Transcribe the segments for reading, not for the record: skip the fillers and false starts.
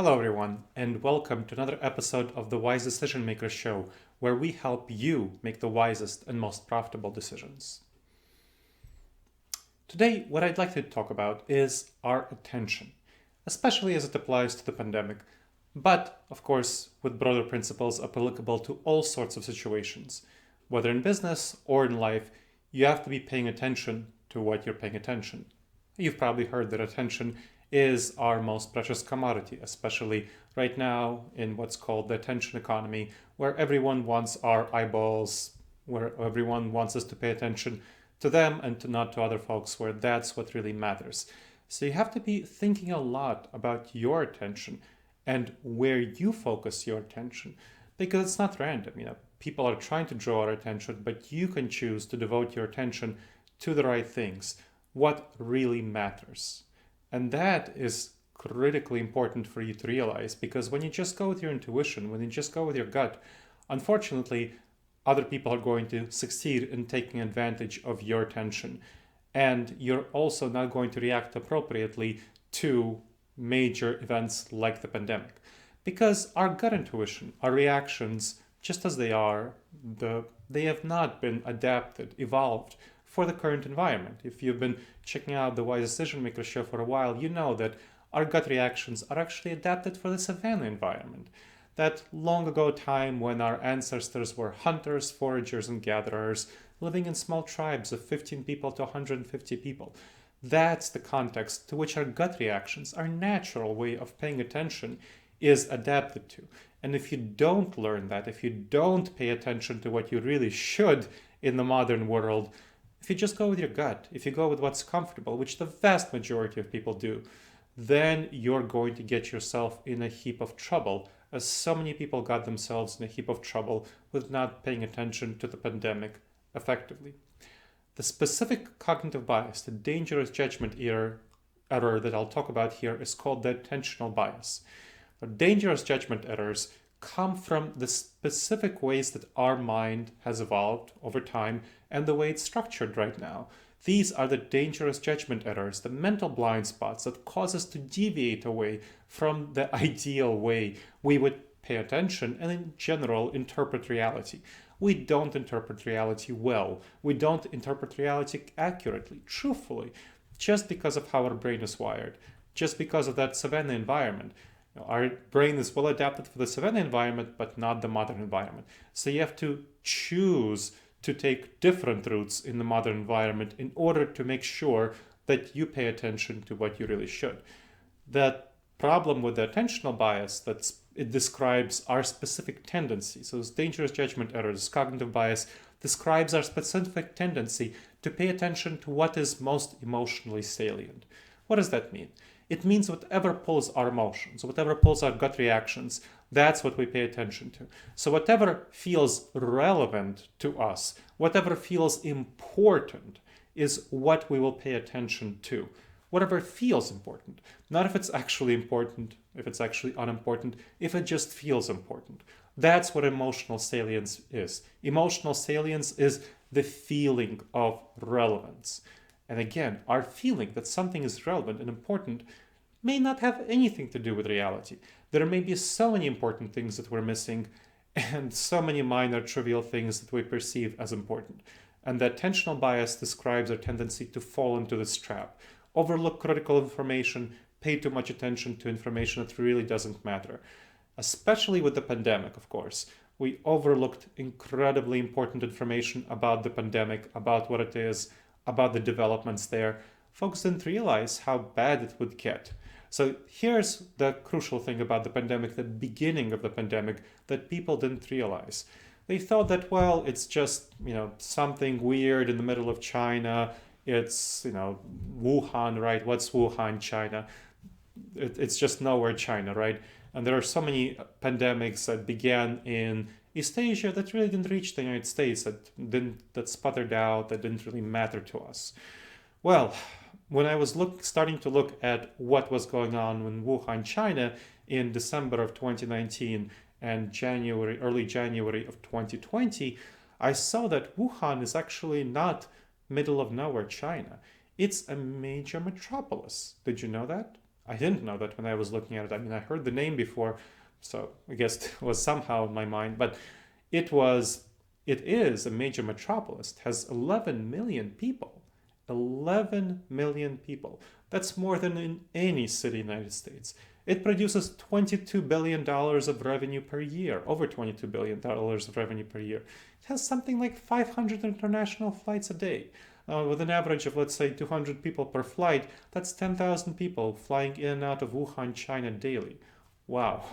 Hello, everyone, and welcome to another episode of the Wise Decision Maker Show, where we help you make the wisest and most profitable decisions. Today, what I'd like to talk about is our attention, especially as it applies to the pandemic, but of course, with broader principles applicable to all sorts of situations. Whether in business or in life, you have to be paying attention to what you're paying attention. You've probably heard that attention is our most precious commodity, especially right now in what's called the attention economy, where everyone wants our eyeballs, where everyone wants us to pay attention to them and not to other folks, where that's what really matters. So you have to be thinking a lot about your attention and where you focus your attention, because it's not random. People are trying to draw our attention, but you can choose to devote your attention to the right things, what really matters. And that is critically important for you to realize, because when you just go with your intuition, when you just go with your gut, unfortunately, other people are going to succeed in taking advantage of your attention. And you're also not going to react appropriately to major events like the pandemic. Because our gut intuition, our reactions, just as they are, they have not been adapted, evolved for the current environment. If you've been checking out the Wise Decision Maker show for a while, you know that our gut reactions are actually adapted for the savanna environment. That long ago time when our ancestors were hunters, foragers, and gatherers, living in small tribes of 15 people to 150 people. That's the context to which our gut reactions, our natural way of paying attention, is adapted to. And if you don't learn that, if you don't pay attention to what you really should in the modern world, if you just go with your gut, if you go with what's comfortable, which the vast majority of people do, then you're going to get yourself in a heap of trouble, as so many people got themselves in a heap of trouble with not paying attention to the pandemic effectively. The specific cognitive bias, the dangerous judgment error that I'll talk about here, is called the attentional bias. The dangerous judgment errors come from the specific ways that our mind has evolved over time and the way it's structured right now. These are the dangerous judgment errors, the mental blind spots that cause us to deviate away from the ideal way we would pay attention and in general interpret reality. We don't interpret reality well. We don't interpret reality accurately, truthfully, just because of how our brain is wired, just because of that savanna environment. Our brain is well adapted for the savanna environment, but not the modern environment. So you have to choose to take different routes in the modern environment in order to make sure that you pay attention to what you really should. That problem with the attentional bias, it describes our specific tendency. So this dangerous judgment error, this cognitive bias, describes our specific tendency to pay attention to what is most emotionally salient. What does that mean? It means whatever pulls our emotions, whatever pulls our gut reactions, that's what we pay attention to. So whatever feels relevant to us, whatever feels important, is what we will pay attention to. Whatever feels important. Not if it's actually important, if it's actually unimportant, if it just feels important. That's what emotional salience is. Emotional salience is the feeling of relevance. And again, our feeling that something is relevant and important may not have anything to do with reality. There may be so many important things that we're missing and so many minor trivial things that we perceive as important. And the attentional bias describes our tendency to fall into this trap. Overlook critical information, pay too much attention to information that really doesn't matter. Especially with the pandemic, of course. We overlooked incredibly important information about the pandemic, about what it is, about the developments there. Folks didn't realize how bad it would get. So here's the crucial thing about the pandemic, the beginning of the pandemic, that people didn't realize. They thought that, well, it's just, something weird in the middle of China. It's, Wuhan, right? What's Wuhan, China? It's just nowhere China, right? And there are so many pandemics that began in East Asia that really didn't reach the United States, that sputtered out, that didn't really matter to us. Well, when I was starting to look at what was going on in Wuhan, China in December of 2019 and early January of 2020, I saw that Wuhan is actually not middle of nowhere China. It's a major metropolis. Did you know that? I didn't know that when I was looking at it. I mean, I heard the name before, so I guess it was somehow in my mind, but it was, it is a major metropolis. It has 11 million people. 11 million people. That's more than in any city in the United States. It produces $22 billion of revenue per year, over $22 billion of revenue per year. It has something like 500 international flights a day. With an average of, let's say, 200 people per flight, that's 10,000 people flying in and out of Wuhan, China daily. Wow.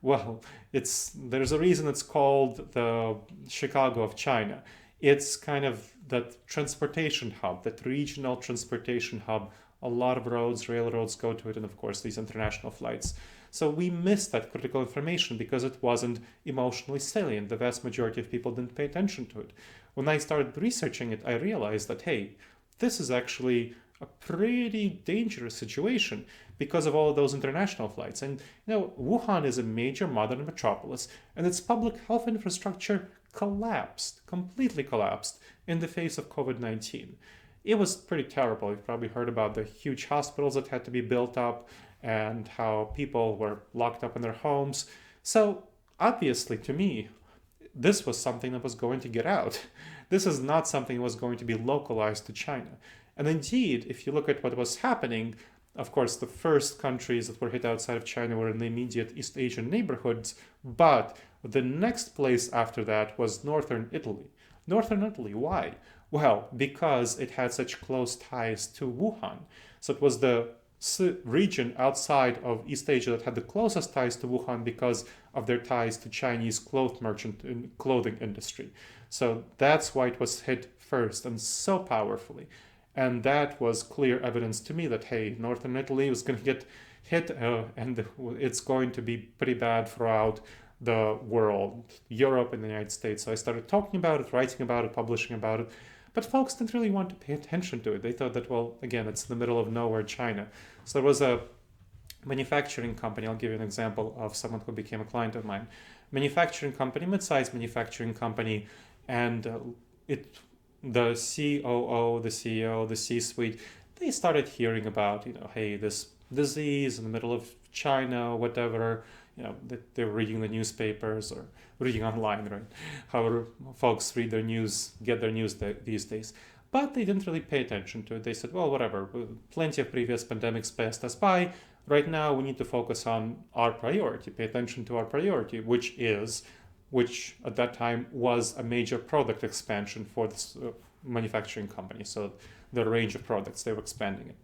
Well, there's a reason it's called the Chicago of China. It's kind of that transportation hub, that regional transportation hub. A lot of roads, railroads go to it, and of course these international flights. So we missed that critical information because it wasn't emotionally salient. The vast majority of people didn't pay attention to it. When I started researching it, I realized that, hey, this is actually a pretty dangerous situation because of all of those international flights. And Wuhan is a major modern metropolis, and its public health infrastructure collapsed, completely collapsed in the face of COVID-19. It was pretty terrible. You've probably heard about the huge hospitals that had to be built up and how people were locked up in their homes. So obviously, to me, this was something that was going to get out. This is not something that was going to be localized to China. And indeed, if you look at what was happening, of course, the first countries that were hit outside of China were in the immediate East Asian neighborhoods, but the next place after that was northern Italy. Northern Italy, why? Well, because it had such close ties to Wuhan. So it was the region outside of East Asia that had the closest ties to Wuhan because of their ties to Chinese clothing industry. So that's why it was hit first and so powerfully. And that was clear evidence to me that, hey, northern Italy was going to get hit and it's going to be pretty bad throughout the world, Europe and the United States. So I started talking about it, writing about it, publishing about it. But folks didn't really want to pay attention to it. They thought that, well, again, it's in the middle of nowhere, China. So there was a manufacturing company. I'll give you an example of someone who became a client of mine. Manufacturing company, mid-sized manufacturing company, and the COO, the CEO, the C-suite, they started hearing about, hey, this disease in the middle of China, whatever, that they're reading the newspapers or reading online, right? However, folks read their news, get their news these days. But they didn't really pay attention to it. They said, well, whatever, plenty of previous pandemics passed us by. Right now, we need to focus on our priority, pay attention to our priority, which at that time was a major product expansion for this manufacturing company. So the range of products, they were expanding it.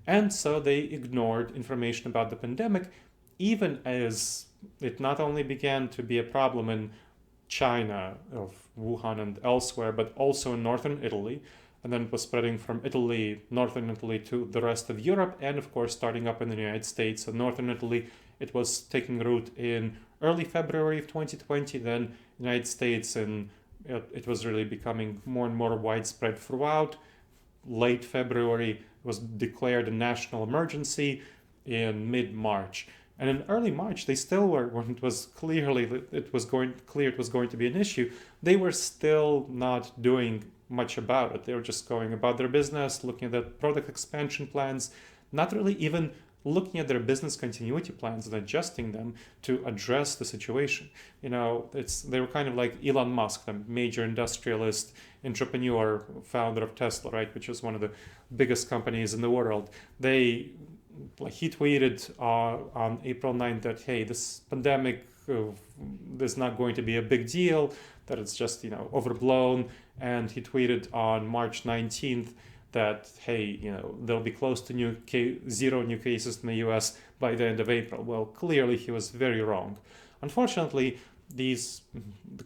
And so they ignored information about the pandemic, even as it not only began to be a problem in China, of Wuhan and elsewhere, but also in northern Italy. And then it was spreading from northern Italy, to the rest of Europe, and of course starting up in the United States. So northern Italy, it was taking root in early February of 2020, then United States, and it was really becoming more and more widespread throughout. Late February was declared a national emergency in mid-March. And in early March, they still were, when it was clear it was going to be an issue, they were still not doing much about it. They were just going about their business, looking at the product expansion plans, not really even looking at their business continuity plans and adjusting them to address the situation. They were kind of like Elon Musk, the major industrialist, entrepreneur, founder of Tesla, right, which is one of the biggest companies in the world. He tweeted on April 9th that, hey, this pandemic is not going to be a big deal, that it's just, overblown. And he tweeted on March 19th that, hey, there'll be close to zero new cases in the US by the end of April. Well, clearly he was very wrong. Unfortunately, the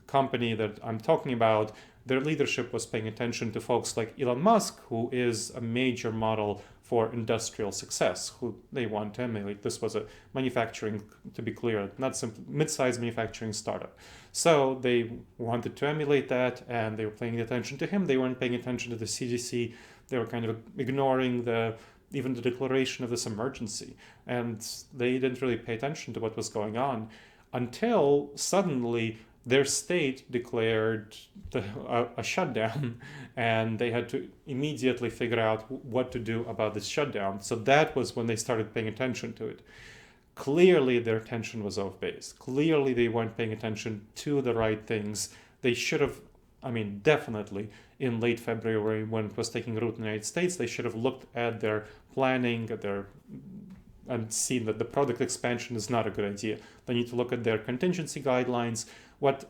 company that I'm talking about, their leadership was paying attention to folks like Elon Musk, who is a major model for industrial success, who they want to emulate. This was a manufacturing, to be clear, not simply mid-sized manufacturing startup. So they wanted to emulate that, and they were paying attention to him. They weren't paying attention to the CDC. They were kind of ignoring even the declaration of this emergency. And they didn't really pay attention to what was going on until suddenly their state declared a shutdown, and they had to immediately figure out what to do about this shutdown. So that was when they started paying attention to it. Clearly, their attention was off base. Clearly, they weren't paying attention to the right things. They should have, definitely in late February when it was taking root in the United States, they should have looked at their planning, and seen that the product expansion is not a good idea. They need to look at their contingency guidelines.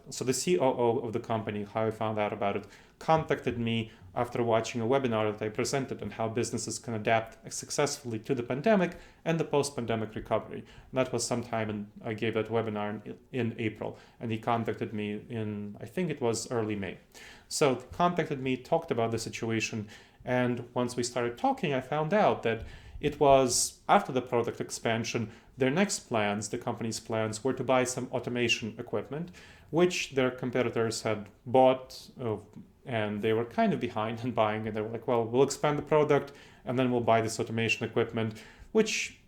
So the COO of the company, how I found out about it, contacted me after watching a webinar that I presented on how businesses can adapt successfully to the pandemic and the post-pandemic recovery. And that was sometime, I gave that webinar in April, and he contacted me in, I think it was early May. So he contacted me, talked about the situation, and once we started talking, I found out that it was after the product expansion, their next plans, the company's plans, were to buy some automation equipment, which their competitors had bought, and they were kind of behind in buying, and they were like, well, we'll expand the product, and then we'll buy this automation equipment, which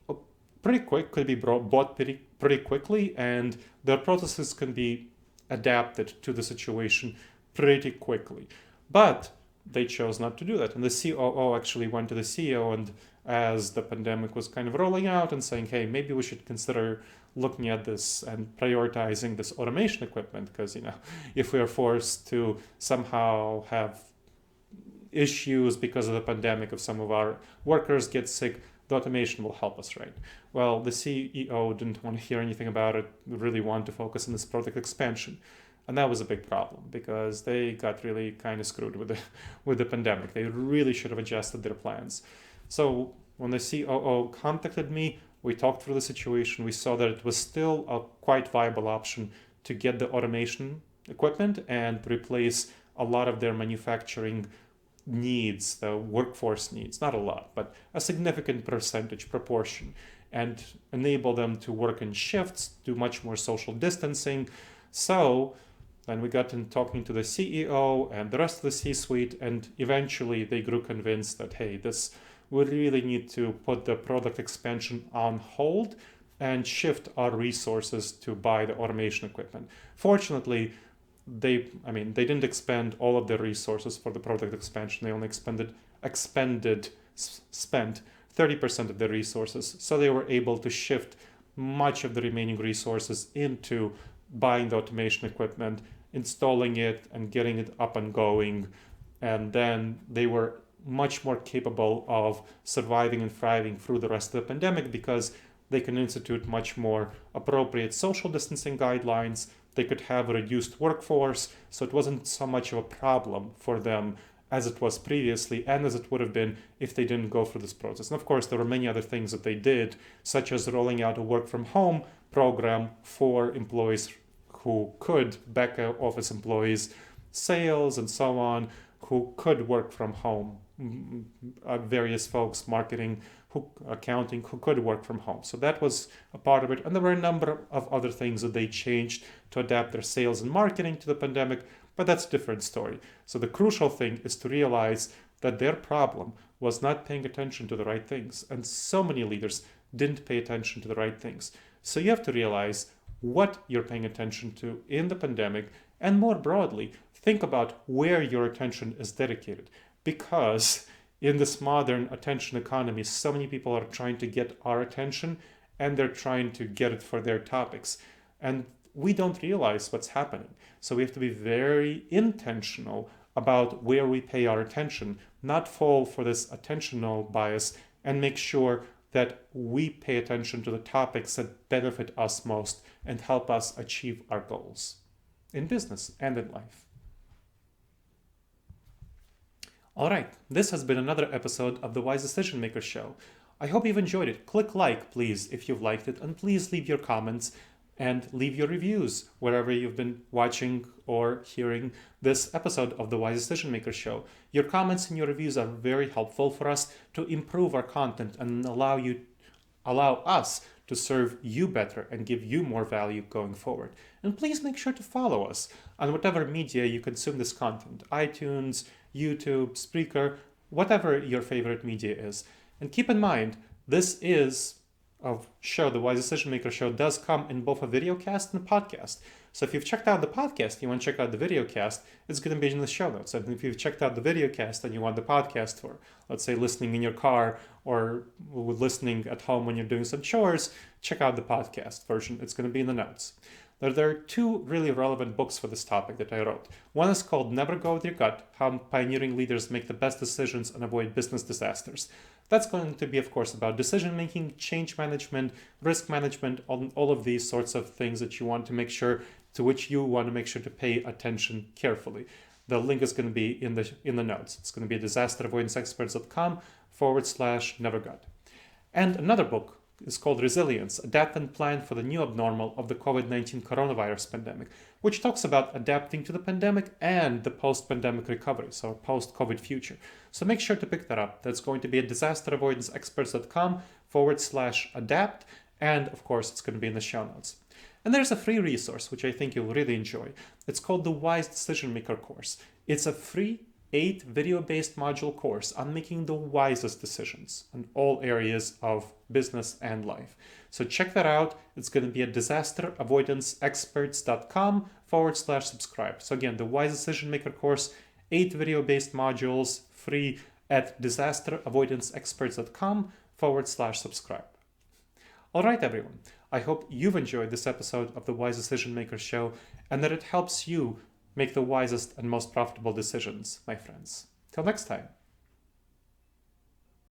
pretty quick could be bought pretty quickly, and their processes can be adapted to the situation pretty quickly. But they chose not to do that. And the COO actually went to the CEO, and as the pandemic was kind of rolling out, and saying, hey, maybe we should consider looking at this and prioritizing this automation equipment, because if we are forced to somehow have issues because of the pandemic, if some of our workers get sick, the automation will help us, right? Well, the CEO didn't want to hear anything about it, really wanted to focus on this product expansion. And that was a big problem, because they got really kind of screwed with the pandemic. They really should have adjusted their plans. So when the COO contacted me, we talked through the situation. We saw that it was still a quite viable option to get the automation equipment and replace a lot of their manufacturing needs, the workforce needs, not a lot, but a significant proportion, and enable them to work in shifts, do much more social distancing. So then we got in talking to the CEO and the rest of the C-suite, and eventually they grew convinced that, hey, we really need to put the product expansion on hold and shift our resources to buy the automation equipment. Fortunately, they didn't expend all of their resources for the product expansion. They only spent 30% of their resources. So they were able to shift much of the remaining resources into buying the automation equipment, installing it, and getting it up and going. And then they were much more capable of surviving and thriving through the rest of the pandemic, because they can institute much more appropriate social distancing guidelines. They could have a reduced workforce, so it wasn't so much of a problem for them as it was previously, and as it would have been if they didn't go through this process. And of course, there were many other things that they did, such as rolling out a work from home program for employees who could, back office employees, sales and so on, who could work from home, various folks, marketing, accounting, who could work from home. So that was a part of it. And there were a number of other things that they changed to adapt their sales and marketing to the pandemic, but that's a different story. So the crucial thing is to realize that their problem was not paying attention to the right things. And so many leaders didn't pay attention to the right things. So you have to realize what you're paying attention to in the pandemic, and more broadly, think about where your attention is dedicated. Because in this modern attention economy, so many people are trying to get our attention, and they're trying to get it for their topics. And we don't realize what's happening. So we have to be very intentional about where we pay our attention, not fall for this attentional bias, and make sure that we pay attention to the topics that benefit us most and help us achieve our goals in business and in life. All right, this has been another episode of the Wise Decision Maker Show. I hope you've enjoyed it. Click like, please, if you've liked it, and please leave your comments and leave your reviews wherever you've been watching or hearing this episode of the Wise Decision Maker Show. Your comments and your reviews are very helpful for us to improve our content and allow us to serve you better and give you more value going forward. And please make sure to follow us on whatever media you consume this content: iTunes, YouTube, Spreaker, whatever your favorite media is. And keep in mind, this is show, the Wise Decision Maker show, does come in both a video cast and a podcast. So if you've checked out the podcast, you want to check out the video cast, it's going to be in the show notes. And if you've checked out the video cast and you want the podcast for, let's say, listening in your car or listening at home when you're doing some chores, check out the podcast version. It's going to be in the notes. There are two really relevant books for this topic that I wrote. One is called Never Go With Your Gut, How Pioneering Leaders Make the Best Decisions and Avoid Business Disasters. That's going to be, of course, about decision making, change management, risk management, all of these sorts of things that you want to make sure, to which you want to make sure to pay attention carefully. The link is going to be in the notes. It's going to be disasteravoidanceexperts.com/nevergut. And another book is called Resilience, Adapt and Plan for the New Abnormal of the COVID-19 Coronavirus Pandemic, which talks about adapting to the pandemic and the post-pandemic recovery, so post-COVID future. So make sure to pick that up. That's going to be at disasteravoidanceexperts.com/adapt. And of course, it's going to be in the show notes. And there's a free resource, which I think you'll really enjoy. It's called the Wise Decision Maker course. It's a free 8 video-based module course on making the wisest decisions in all areas of business and life. So check that out. It's going to be at disasteravoidanceexperts.com/subscribe. So again, the Wise Decision Maker course, 8 video-based modules, free at disasteravoidanceexperts.com/subscribe. All right, everyone. I hope you've enjoyed this episode of the Wise Decision Maker show and that it helps you make the wisest and most profitable decisions, my friends. Till next time.